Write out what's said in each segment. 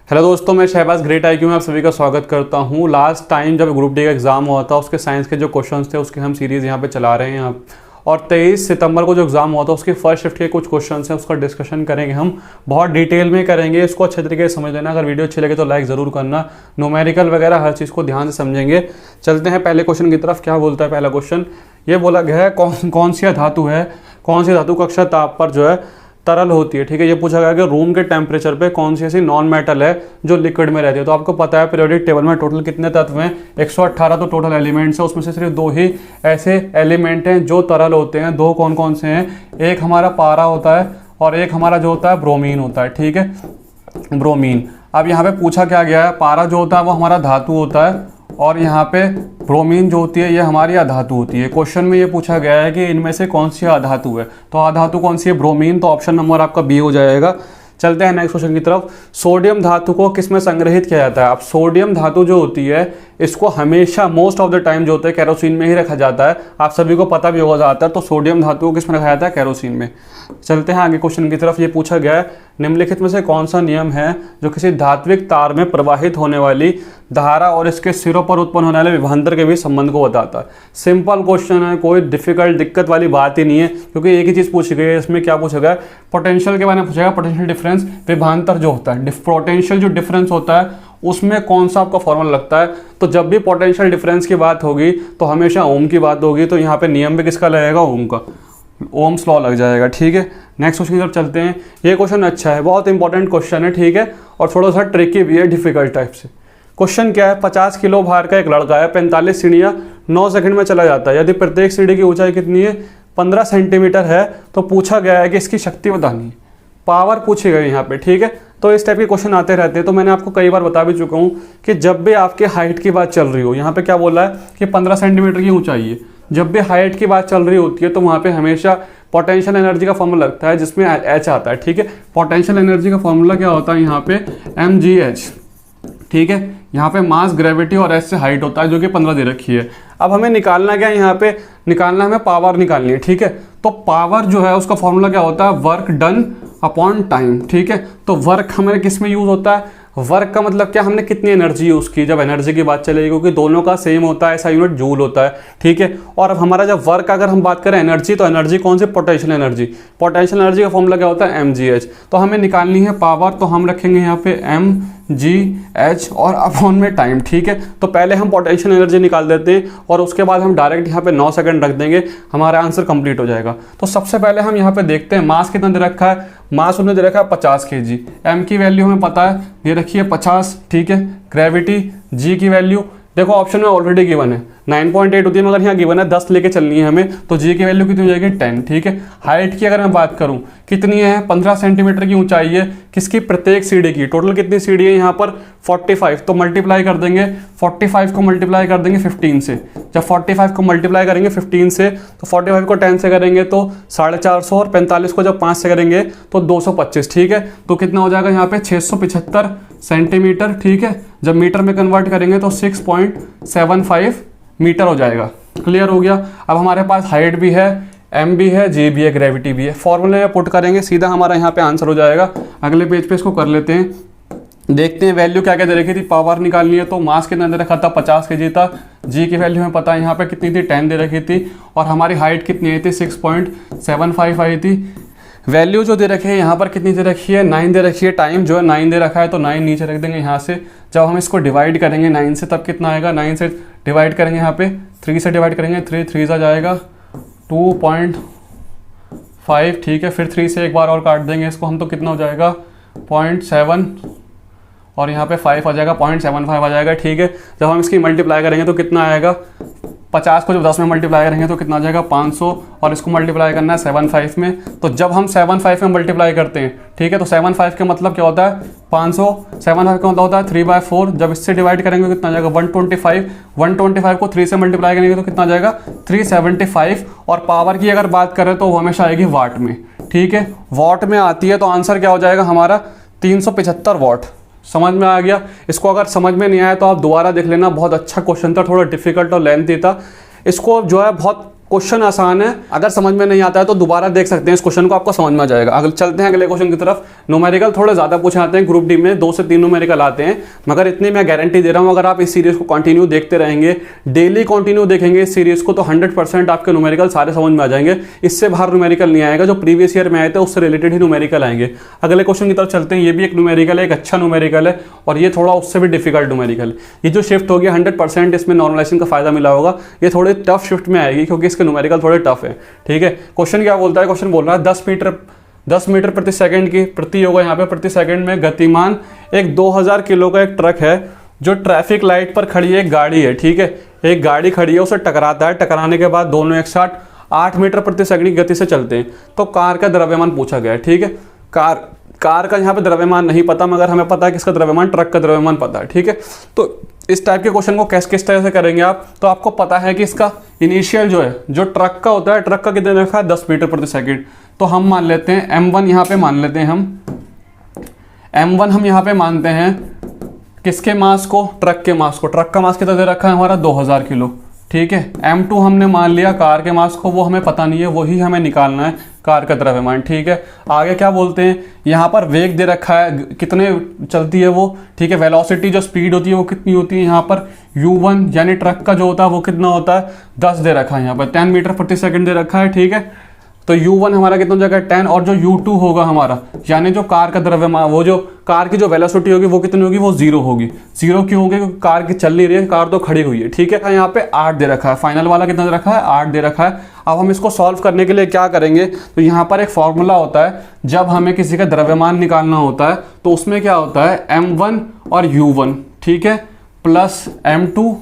Hello दोस्तों, मैं Shahbaz great IQ में आप सभी का स्वागत करता हूं। लास्ट टाइम जब ग्रुप डी का एग्ज़ाम हुआ था उसके साइंस के जो क्वेश्चंस थे उसके हम सीरीज़ यहां पे चला रहे हैं आप। और 23 सितंबर को जो एग्ज़ाम हुआ था उसके फर्स्ट शिफ्ट के कुछ क्वेश्चंस हैं, उसका डिस्कशन करेंगे हम, बहुत डिटेल में करेंगे। इसको अच्छे तरीके से समझ लेना। अगर वीडियो अच्छी लगे तो लाइक ज़रूर करना। न्यूमेरिकल वगैरह हर चीज़ को ध्यान से समझेंगे। चलते हैं पहले क्वेश्चन की तरफ। क्या बोलता है पहला क्वेश्चन? ये बोला गया है कौन सी धातु है, कौन सी धातु कक्षा ताप पर जो है तरल होती है। ठीक है, ये पूछा गया कि रूम के टेम्परेचर पे कौन सी ऐसी नॉन मेटल है जो लिक्विड में रहती है। तो आपको पता है पीरियोडिक टेबल में टोटल कितने तत्व हैं? 118 तो टोटल एलिमेंट्स है, उसमें से सिर्फ 2 ही ऐसे एलिमेंट हैं जो तरल होते हैं। 2 कौन कौन से हैं? एक हमारा पारा होता है और एक हमारा जो होता है ब्रोमीन होता है। ठीक है, ब्रोमीन। अब यहाँ पे पूछा क्या गया है? पारा जो होता है वो हमारा धातु होता है और यहाँ पे ब्रोमीन जो होती है ये हमारी अधातु होती है। क्वेश्चन में ये पूछा गया है कि इनमें से कौन सी अधातु है, तो अधातु कौन सी है? ब्रोमीन। तो ऑप्शन नंबर आपका बी हो जाएगा। चलते हैं नेक्स्ट क्वेश्चन की तरफ। सोडियम धातु को किस में संग्रहित किया जाता है? अब सोडियम धातु जो होती है इसको हमेशा मोस्ट ऑफ द टाइम जो होता है केरोसिन में ही रखा जाता है। आप सभी को पता भी होगा ज़्यादातर। तो सोडियम धातु को किस में रखा जाता है? केरोसिन में। चलते हैं आगे क्वेश्चन की तरफ। ये पूछा गया है निम्नलिखित में से कौन सा नियम है जो किसी धात्विक तार में प्रवाहित होने वाली धारा और इसके सिरों पर उत्पन्न होने वाले विभवांतर के बीच संबंध को बताता है? सिंपल क्वेश्चन है, कोई डिफिकल्ट दिक्कत वाली बात ही नहीं है, क्योंकि एक ही चीज़ पूछी गई है। इसमें क्या पूछा गया? पोटेंशियल के बारे में पूछा गया। पोटेंशियल डिफरेंस, विभवांतर जो होता है, पोटेंशियल जो डिफरेंस होता है उसमें कौन सा आपका फॉर्मूला लगता है? तो जब भी पोटेंशियल डिफरेंस की बात होगी तो हमेशा ओम की बात होगी। तो यहाँ पे नियम भी किसका लगेगा? ओम का। ओम्स लॉ लग जाएगा। ठीक है, नेक्स्ट क्वेश्चन की तरफ चलते हैं। ये क्वेश्चन अच्छा है, बहुत इंपॉर्टेंट क्वेश्चन है। ठीक है, और थोड़ा सा ट्रिकी भी है, डिफिकल्ट टाइप से। क्वेश्चन क्या है? 50 किलो भार का एक लड़का है, 45 सीढ़ियाँ 9 सेकंड में चला जाता है। यदि प्रत्येक सीढ़ी की ऊंचाई कितनी है? 15 सेंटीमीटर है। तो पूछा गया है कि इसकी शक्ति बतानी है, पावर पूछी गई यहाँ पे। ठीक है, तो इस टाइप के क्वेश्चन आते रहते हैं। तो मैंने आपको कई बार बता भी चुका हूँ कि जब भी आपके हाइट की बात चल रही हो, यहाँ पे क्या बोला है कि 15 सेंटीमीटर की ऊंचाई है, जब भी हाइट की बात चल रही होती है तो वहाँ पे हमेशा पोटेंशियल एनर्जी का फॉर्मूला लगता है जिसमें H आता है। ठीक है, पोटेंशियल एनर्जी का फॉर्मूला क्या होता है? यहाँ पे mgh। ठीक है, यहाँ पे मास, ग्रेविटी और एच से हाइट होता है जो कि 15 दे रखी है। अब हमें निकालना क्या है? यहाँ पे निकालना हमें पावर निकालनी है। ठीक है, तो पावर जो है उसका फॉर्मूला क्या होता है? Work done upon time. ठीक है, तो वर्क हमारे किस में यूज होता है? वर्क का मतलब क्या? हमने कितनी एनर्जी यूज़ की, जब एनर्जी की बात चलेगी, क्योंकि दोनों का सेम होता है, ऐसा यूनिट जूल होता है। ठीक है, और अब हमारा जब वर्क अगर हम बात करें एनर्जी, तो एनर्जी कौन सी? Potential energy. पोटेंशियल एनर्जी का फॉर्मूला क्या होता है? mgh। तो हमें निकालनी है पावर, तो हम रखेंगे यहाँ पे mgh और अपॉन में टाइम। ठीक है, तो पहले हम पोटेंशियल एनर्जी निकाल देते हैं और उसके बाद हम डायरेक्ट यहाँ पे 9 सेकंड रख देंगे, हमारा आंसर कंप्लीट हो जाएगा। तो सबसे पहले हम यहाँ पे देखते हैं मास कितना दे रखा है। मास उन्होंने दे रखा है 50 kg। m की वैल्यू हमें पता है, दे रखी है 50। ठीक है, ग्रेविटी g की वैल्यू देखो ऑप्शन में ऑलरेडी गिवन है 9.8 होती है, मगर यहाँ गिवन है 10 लेके चलनी है हमें, तो g की वैल्यू कितनी हो जाएगी? 10। ठीक है, हाइट की अगर मैं बात करूँ कितनी है? 15 सेंटीमीटर की ऊंचाई है। किसकी? प्रत्येक सीढ़ी की। टोटल कितनी सीढ़ी है यहाँ पर? 45। तो मल्टीप्लाई कर देंगे, 45 को मल्टीप्लाई कर देंगे 15 से। जब 45 को मल्टीप्लाई करेंगे 15 से, तो 45 को 10 से करेंगे तो 450, और 45 को जब 5 से करेंगे तो 225। ठीक है, तो कितना हो जाएगा यहाँ पे? 675 सेंटीमीटर। ठीक है, जब मीटर में कन्वर्ट करेंगे तो 6.75 मीटर हो जाएगा। क्लियर हो गया? अब हमारे पास हाइट भी है, m भी है, g भी है, ग्रेविटी भी है। फॉर्मूले में पुट करेंगे, सीधा हमारा यहाँ पे आंसर हो जाएगा। अगले पेज पे इसको कर लेते हैं, देखते हैं वैल्यू क्या क्या दे रखी थी। पावर निकालनी है, तो मास कितना दे रखा था? 50 kg था। g की वैल्यू हमें पता है यहाँ पे कितनी थी? 10 दे रखी थी। और हमारी हाइट कितनी आई थी? 6.75 आई थी। वैल्यू जो दे रखी है यहाँ पर कितनी दे रखी है? 9 दे रखी है। टाइम जो है 9 दे रखा है, तो 9 नीचे रख देंगे यहाँ से। जब हम इसको डिवाइड करेंगे 9 से, तब कितना आएगा? 9 से डिवाइड करेंगे, यहाँ पे 3 से डिवाइड करेंगे, 3 3 आ जाएगा 2.5। ठीक है, फिर 3 से एक बार और काट देंगे इसको हम, तो कितना हो जाएगा? 0.7, और यहाँ पे 5 आ जाएगा, 0.75 आ जाएगा। ठीक है, जब हम इसकी मल्टीप्लाई करेंगे तो कितना आएगा? 50 को जब 10 में मल्टीप्लाई करेंगे तो कितना आ जाएगा? 500, और इसको मल्टीप्लाई करना है 75 में। तो जब हम 75 में मल्टीप्लाई करते हैं, ठीक है, तो 75 का मतलब क्या होता है? 500। 75 का मतलब होता है 3/4। जब इससे डिवाइड करेंगे तो कितना आ जाएगा? 125। 125 को 3 से मल्टीप्लाई करेंगे तो कितना आ जाएगा? 375। और पावर की अगर बात करें तो वो हमेशा आएगी वाट में। ठीक है, वाट में आती है, तो आंसर क्या हो जाएगा हमारा? 375 वाट। समझ में आ गया? इसको अगर समझ में नहीं आया तो आप दोबारा देख लेना, बहुत अच्छा क्वेश्चन था, थोड़ा डिफिकल्ट और लेंथी था। इसको जो है बहुत क्वेश्चन आसान है, अगर समझ में नहीं आता है तो दोबारा देख सकते हैं इस क्वेश्चन को, आपको समझ में आ जाएगा। अगर चलते हैं अगले क्वेश्चन की तरफ। न्यूमेरिकल थोड़े ज़्यादा पूछे आते हैं, ग्रुप डी में 2 से 3 न्यूमेरिकल आते हैं, मगर इतनी मैं गारंटी दे रहा हूँ अगर आप इस सीरीज़ को कंटिन्यू देखते रहेंगे, डेली कंटिन्यू देखेंगे इस सीरीज़ को, तो 100% आपके न्यूमेरिकल सारे समझ में आ जाएंगे। इससे बाहर न्यूमेरिकल नहीं आएगा, जो प्रीवियस ईयर में आए थे उससे रिलेटेड ही न्यूमेरिकल आएंगे। अगले क्वेश्चन की तरफ चलते हैं। ये भी एक न्यूमेरिकल है, एक अच्छा न्यूमेरिकल है, और ये थोड़ा उससे भी डिफिकल्ट न्यूमेरिकल। ये जो शिफ्ट होगी 100% इसमें नॉर्मलाइजेशन का फायदा मिला होगा। ये थोड़ी टफ शिफ्ट में आएगी क्योंकि इसके न्यूमेरिकल थोड़े टफ है, ठीक है। क्वेश्चन क्या बोलता है? क्वेश्चन बोल रहा है 10 मीटर प्रति सेकंड की प्रति होगा यहाँ पे प्रति सेकंड में गतिमान एक 2000 किलो का एक ट्रक है जो ट्रैफिक लाइट पर खड़ी एक गाड़ी है, ठीक है। एक गाड़ी खड़ी है, उसे टकराता है, टकराने के बाद दोनों एक साथ 8 मीटर प्रति सेकंड की गति से चलते हैं। तो कार का द्रव्यमान पूछा गया है, ठीक है। कार का यहाँ पे द्रव्यमान नहीं पता, मगर हमें पता है किसका द्रव्यमान, ट्रक का द्रव्यमान पता है, ठीक है। तो इस टाइप के क्वेश्चन को किस तरह से करेंगे आप, तो आपको पता है कि इसका इनिशियल जो है, जो ट्रक का होता है, ट्रक का कितने रखा है 10 मीटर प्रति सेकंड। तो हम मान लेते हैं m1 यहाँ पे मान लेते हैं हम m1 हम यहाँ पे मानते हैं किसके मास को, ट्रक के मास को। ट्रक का मास कितना दे रखा है हमारा 2000 किलो, ठीक है। m2 हमने मान लिया कार के मास को, वो हमें पता नहीं है, वही हमें निकालना है कार का द्रव्यमान, ठीक है। आगे क्या बोलते हैं, यहाँ पर वेग दे रखा है, कितने चलती है वो, ठीक है। वेलोसिटी जो स्पीड होती है वो कितनी होती है यहाँ पर u1, यानी ट्रक का जो होता है वो कितना होता है 10 दे रखा है यहाँ पर, 10 मीटर प्रति सेकंड दे रखा है, ठीक है। तो u1 हमारा कितना हो जाएगा 10, और जो u2 होगा हमारा, यानी जो कार का द्रव्यमान, वो जो कार की जो वेलोसिटी होगी वो कितनी होगी, वो 0 होगी। 0 क्यों होगी? क्योंकि कार की चल नहीं रही है, कार तो खड़ी हुई है, ठीक है। यहाँ पे 8 दे रखा है, फाइनल वाला कितना दे रखा है 8 दे रखा है। अब हम इसको सॉल्व करने के लिए क्या करेंगे, तो यहाँ पर एक फॉर्मूला होता है, जब हमें किसी का द्रव्यमान निकालना होता है तो उसमें क्या होता है m1 और u1, ठीक है, प्लस m2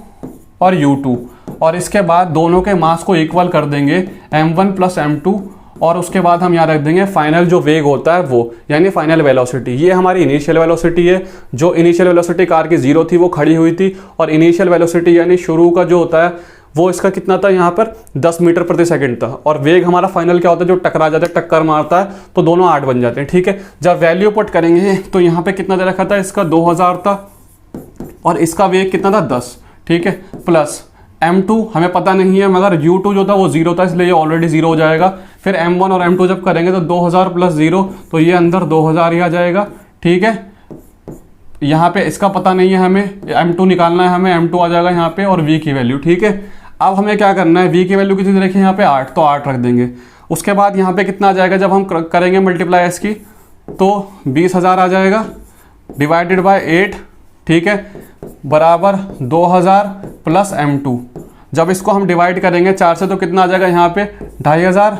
और u2, और इसके बाद दोनों के मास को इक्वल कर देंगे m1 प्लस m2, और उसके बाद हम यहाँ रख देंगे फाइनल जो वेग होता है वो, यानी फाइनल वेलोसिटी। ये हमारी इनिशियल वेलोसिटी है। जो इनिशियल वेलोसिटी कार की 0 थी वो खड़ी हुई थी, और इनिशियल वेलोसिटी यानी शुरू का जो होता है वो इसका कितना था यहाँ पर 10 मीटर प्रति सेकंड था, और वेग हमारा फाइनल क्या होता है, जो टकरा जाता है, टक्कर मारता है, तो दोनों 8 बन जाते हैं, ठीक है। जब वैल्यू पुट करेंगे तो यहाँ पे कितना दे रखा था, इसका 2000 था, और इसका वेग कितना था 10, ठीक है, प्लस m2 हमें पता नहीं है, मगर u2 जो था वो 0 था, इसलिए ये ऑलरेडी 0 हो जाएगा। फिर m1 और m2 जब करेंगे तो 2000 प्लस 0, तो ये अंदर 2000 ही आ जाएगा, ठीक है। यहाँ पे इसका पता नहीं है, हमें m2 निकालना है, हमें m2 आ जाएगा यहाँ पे, और v की वैल्यू, ठीक है। अब हमें क्या करना है, v की वैल्यू कितनी रखी है यहाँ पे 8, तो 8 रख देंगे। उसके बाद यहाँ पे कितना आ जाएगा, जब हम करेंगे मल्टीप्लाई इसकी, तो 20,000 आ जाएगा डिवाइडेड बाय 8, ठीक है, बराबर 2000 प्लस m2। जब इसको हम डिवाइड करेंगे 4 से तो कितना आ जाएगा यहाँ पे 2500,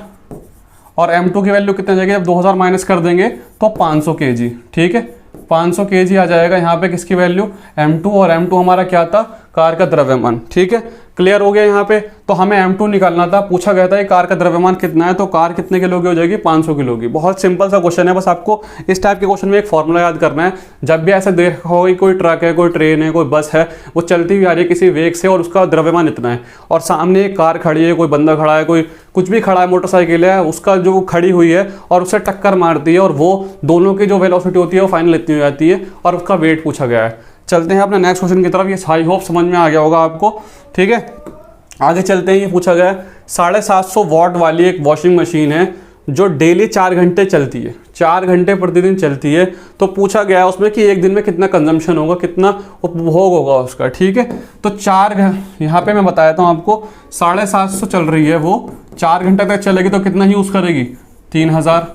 और m2 की वैल्यू कितनी आ जाएगी, जब 2000 माइनस कर देंगे तो 500 kg, ठीक है, 500 kg आ जाएगा यहाँ पे किसकी वैल्यू, m2, और m2 हमारा क्या था, कार का द्रव्यमान, ठीक है। क्लियर हो गया यहाँ पे। तो हमें m2 निकालना था, पूछा गया था कार का द्रव्यमान कितना है, तो कार कितने किलो की हो जाएगी, 500 किलो की। बहुत सिंपल सा क्वेश्चन है, बस आपको इस टाइप के क्वेश्चन में एक फॉर्मूला याद करना है। जब भी ऐसा देखा होगा कोई ट्रक है, कोई ट्रेन है, कोई बस है, वो चलती हुई आ रही है किसी वेग से, और उसका द्रव्यमान इतना है, और सामने एक कार खड़ी है, कोई बंदा खड़ा है, कोई कुछ भी खड़ा है, मोटरसाइकिल है, उसका जो खड़ी हुई है और उससे टक्कर मारती है, और वो दोनों की जो वेलोसिटी होती है वो फाइनल इतनी हो जाती है, और उसका वेट पूछा गया है। चलते हैं अपने नेक्स्ट क्वेश्चन की तरफ। ये आई होप समझ में आ गया होगा आपको, ठीक है। आगे चलते हैं। ये पूछा गया है 750 वॉट वाली एक वॉशिंग मशीन है जो डेली 4 घंटे चलती है, 4 घंटे प्रतिदिन चलती है। तो पूछा गया है उसमें कि एक दिन में कितना कंजम्पशन होगा, कितना उपभोग होगा उसका, ठीक है। तो 4 यहाँ पे मैं बताया था आपको 750 चल रही है, वो 4 घंटे तक चलेगी, तो कितना यूज़ करेगी 3000,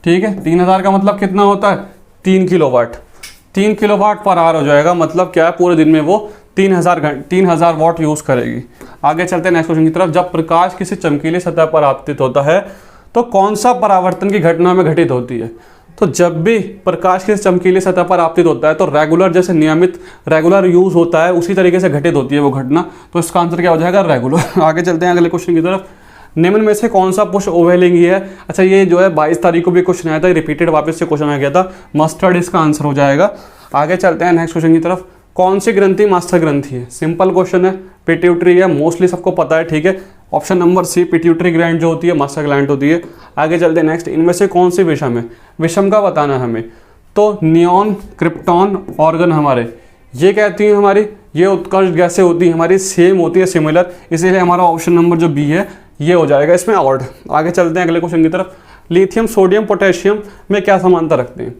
ठीक है। 3000 का मतलब कितना होता है 3 किलोवाट, 3 किलोवाट पर आवर हो जाएगा। मतलब क्या है, पूरे दिन में वो 3000 वॉट यूज़ करेगी। आगे चलते हैं नेक्स्ट क्वेश्चन की तरफ। जब प्रकाश किसी चमकीली सतह पर आपतित होता है तो कौन सा परावर्तन की घटना में घटित होती है। तो जब भी प्रकाश किसी चमकीली सतह पर आपतित होता है तो रेगुलर, जैसे नियमित रेगुलर यूज होता है उसी तरीके से घटित होती है वो घटना। तो इसका आंसर क्या हो जाएगा, रेगुलर। आगे चलते हैं अगले क्वेश्चन की तरफ। निम्न में से कौन सा पुष्प ओवलिंगी है। अच्छा, ये जो है 22 तारीख को भी क्वेश्चन आया था, रिपीटेड वापस से क्वेश्चन आ गया था। मस्टर्ड इसका आंसर हो जाएगा। आगे चलते हैं नेक्स्ट क्वेश्चन की तरफ। कौन सी ग्रंथि मास्टर ग्रंथि है। सिंपल क्वेश्चन है, पिट्यूटरी है, मोस्टली सबको पता है, ठीक है। Option number C, pituitary gland जो होती है मास्टर ग्लैंड होती है। आगे चलते हैं नेक्स्ट। इनमें से कौन सी विषम है, विषम का बताना है हमें। तो नियॉन, क्रिप्टॉन, ऑर्गन हमारे ये कहती है हमारी, ये उत्कर्ष गैसें होती है हमारी, सेम होती है, सिमिलर, इसीलिए हमारा ऑप्शन नंबर जो बी है ये हो जाएगा इसमें ऑड। आगे चलते हैं अगले क्वेश्चन की तरफ। लिथियम सोडियम पोटेशियम में क्या समानता रखते हैं,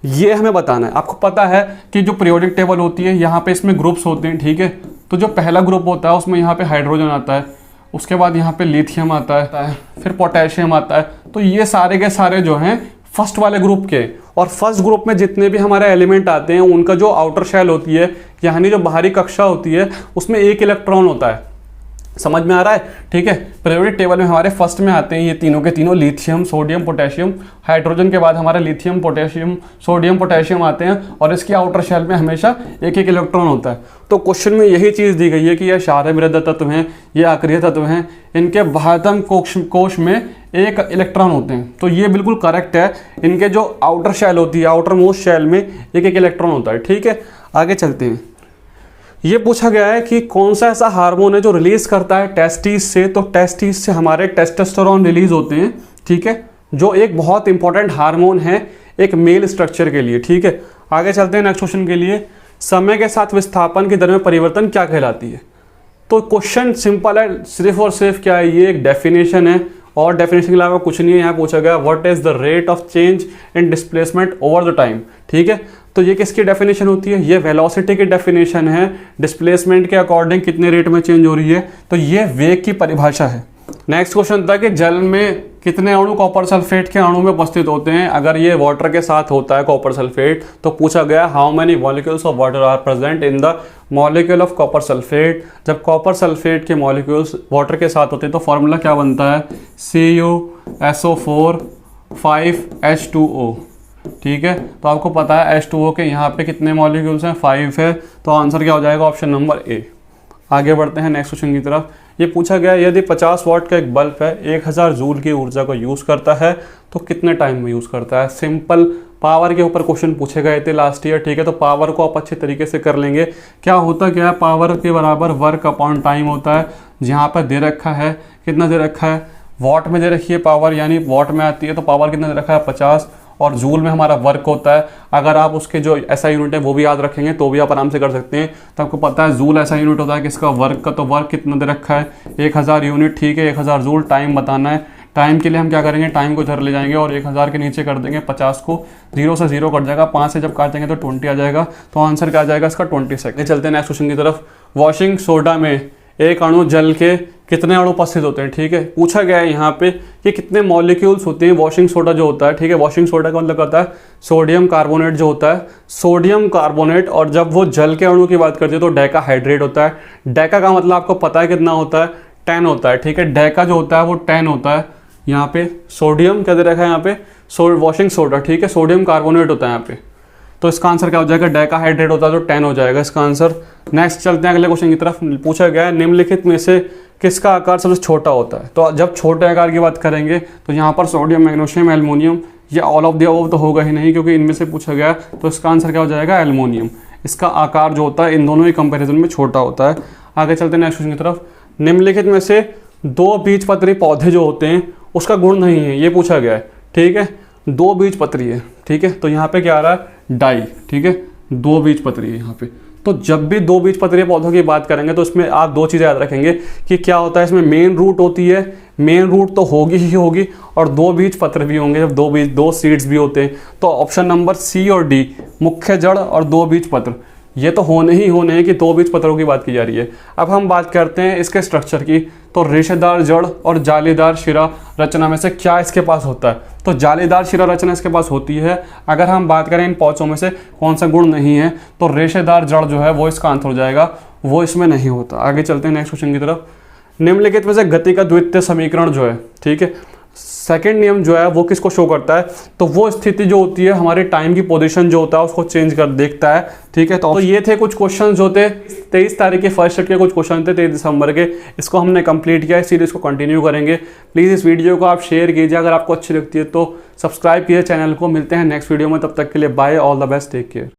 ये हमें बताना है। आपको पता है कि जो पीरियोडिक टेबल होती है यहाँ पे इसमें ग्रुप्स होते हैं, ठीक है। तो जो पहला ग्रुप होता है उसमें यहाँ पे हाइड्रोजन आता है, उसके बाद यहाँ पे लिथियम आता है, फिर पोटेशियम आता है। तो ये सारे के सारे जो हैं फर्स्ट वाले ग्रुप के, और फर्स्ट ग्रुप में जितने भी हमारे एलिमेंट आते हैं उनका जो आउटर शेल होती है, यानी जो बाहरी कक्षा होती है, उसमें एक इलेक्ट्रॉन होता है। समझ में आ रहा है, ठीक है। पीरियोडिक टेबल में हमारे फर्स्ट में आते हैं ये तीनों के तीनों, लिथियम सोडियम पोटेशियम। हाइड्रोजन के बाद हमारे लिथियम पोटेशियम सोडियम पोटेशियम आते हैं, और इसकी आउटर शेल में हमेशा एक एक इलेक्ट्रॉन होता है। तो क्वेश्चन में यही चीज़ दी गई है कि ये क्षारीय मृदा तत्व हैं, ये अक्रिय तत्व हैं, इनके बाह्यतम कोश में एक इलेक्ट्रॉन होते हैं। तो ये बिल्कुल करेक्ट है। इनके जो आउटर शेल होती है, आउटर मोस्ट शेल में एक एक इलेक्ट्रॉन होता है, ठीक है। आगे चलते हैं। ये पूछा गया है कि कौन सा ऐसा हार्मोन है जो रिलीज करता है टेस्टिस से। तो टेस्टिस से हमारे टेस्टोस्टेरोन रिलीज होते हैं, ठीक है, जो एक बहुत इंपॉर्टेंट हार्मोन है एक मेल स्ट्रक्चर के लिए, ठीक है। आगे चलते हैं नेक्स्ट क्वेश्चन के लिए। समय के साथ विस्थापन की दर में परिवर्तन क्या कहलाती है। तो क्वेश्चन सिंपल है, सिर्फ और सिर्फ क्या है, ये एक डेफिनेशन है और डेफिनेशन के अलावा कुछ नहीं है। यहाँ पूछा गया what is the rate of change in displacement over the time, ठीक है। तो ये किसकी डेफिनेशन होती है, ये वेलोसिटी की डेफिनेशन है। डिस्प्लेसमेंट के अकॉर्डिंग कितने रेट में चेंज हो रही है, तो ये वेग की परिभाषा है। नेक्स्ट क्वेश्चन था कि जल में कितने अणु कॉपर सल्फेट के अणु में उपस्थित होते हैं। अगर ये वाटर के साथ होता है कॉपर सल्फेट, तो पूछा गया how many molecules of water are present in the molecule of copper sulphate. जब कॉपर सल्फेट के मॉलिक्यूल्स वाटर के साथ होते हैं तो फॉर्मूला क्या बनता है, CuSO4 5H2O, ठीक है। तो आपको पता है H2O के यहाँ पे कितने मॉलिक्यूल्स हैं, 5 है। तो आंसर क्या हो जाएगा, ऑप्शन नंबर ए। आगे बढ़ते हैं नेक्स्ट क्वेश्चन की तरफ। ये पूछा गया यदि 50 वाट का एक बल्ब है 1000 जूल की ऊर्जा को यूज़ करता है तो कितने टाइम में यूज़ करता है। सिंपल पावर के ऊपर क्वेश्चन पूछे गए थे लास्ट ईयर, ठीक है। तो पावर को आप अच्छे तरीके से कर लेंगे। क्या होता क्या है, पावर के बराबर वर्क अपॉन टाइम होता है। जहाँ पर दे रखा है, कितना दे रखा है, वाट में दे रखी है पावर, यानी वाट में आती है तो पावर कितना दे रखा है 50, और जूल में हमारा वर्क होता है। अगर आप उसके जो ऐसा यूनिट है वो भी याद रखेंगे तो भी आप आराम से कर सकते हैं। तो आपको पता है जूल ऐसा यूनिट होता है किसका, वर्क का। तो वर्क कितना दे रखा है 1000 यूनिट, ठीक है। 1000 जूल टाइम बताना है। टाइम के लिए हम क्या करेंगे, टाइम को इधर ले जाएंगे और 1000 के नीचे कर देंगे 50 को, 0 से 0 कट जाएगा, 5 से जब काटेंगे तो 20 आ जाएगा। तो आंसर क्या आ जाएगा इसका, 20 सेकंड। चलते हैं नेक्स्ट क्वेश्चन की तरफ। वॉशिंग सोडा में एक अणु जल के कितने अणु उपस्थित होते हैं, ठीक है। पूछा गया है यहाँ पे कि कितने मॉलिक्यूल्स होते हैं वॉशिंग सोडा जो होता है, ठीक है। वॉशिंग सोडा का मतलब होता है सोडियम कार्बोनेट जो होता है, सोडियम कार्बोनेट। और जब वो जल के अणु की बात करते हैं तो डैका हाइड्रेट होता है। डैका का मतलब आपको पता है कितना होता है, 10 होता है, ठीक है। डैका जो होता है वो 10 होता है। यहाँ पे सोडियम क्या दे रखा है, यहाँ पे वॉशिंग सोडा, ठीक है, सोडियम कार्बोनेट होता है यहाँ पे। तो इसका आंसर क्या हो जाएगा, डैका हाइड्रेट होता है तो 10 हो जाएगा इसका आंसर। नेक्स्ट चलते हैं अगले क्वेश्चन की तरफ। पूछा गया है निम्नलिखित में से किसका आकार सबसे छोटा होता है। तो जब छोटे आकार की बात करेंगे तो यहाँ पर सोडियम, मैग्नीशियम, एल्युमिनियम, या ऑल ऑफ द अबव तो होगा ही नहीं क्योंकि इनमें से पूछा गया। तो इसका आंसर क्या हो जाएगा, एल्युमिनियम। इसका आकार जो होता है इन दोनों ही कंपैरिजन में छोटा होता है। आगे चलते हैं नेक्स्ट क्वेश्चन की तरफ। निम्नलिखित में से 2 बीजपत्री पौधे जो होते हैं उसका गुण नहीं है, ये पूछा गया है, ठीक है। 2 बीजपत्री है, ठीक है। तो यहाँ पे क्या आ रहा है, डाई, ठीक है। 2 बीजपत्री है यहाँ पे। तो जब भी 2 बीजपत्रीय पौधों की बात करेंगे तो इसमें आप 2 चीज़ें याद रखेंगे कि क्या होता है, इसमें मेन रूट होती है, मेन रूट तो होगी ही होगी, और 2 बीजपत्र भी होंगे। जब 2 सीड्स भी होते हैं तो ऑप्शन नंबर सी और डी, मुख्य जड़ और 2 बीजपत्र, ये तो होने ही होने हैं कि 2 बीजपत्रों की बात की जा रही है। अब हम बात करते हैं इसके स्ट्रक्चर की। तो रेशेदार जड़ और जालीदार शिरा रचना में से क्या इसके पास होता है। तो जालीदार शिरा रचना इसके पास होती है। अगर हम बात करें इन पांचों में से कौन सा गुण नहीं है, तो रेशेदार जड़ जो है वो इसका आंसर हो जाएगा, वो इसमें नहीं होता। आगे चलते हैं नेक्स्ट क्वेश्चन की तरफ। निम्नलिखित में से गति का द्वितीय समीकरण जो है, ठीक है, सेकेंड नियम जो है वो किसको शो करता है। तो वो स्थिति जो होती है हमारे टाइम की पोजीशन जो होता है उसको चेंज कर देखता है, ठीक है। तो ये थे कुछ क्वेश्चन जो थे 23 तारीख के फर्स्ट सेट के कुछ क्वेश्चन थे 23 दिसंबर के। इसको हमने कंप्लीट किया, इस सीरीज को कंटिन्यू करेंगे। प्लीज़ इस वीडियो को आप शेयर कीजिए, अगर आपको अच्छी लगती है तो सब्सक्राइब कीजिए चैनल को। मिलते हैं नेक्स्ट वीडियो में, तब तक के लिए bye, all the best, take care.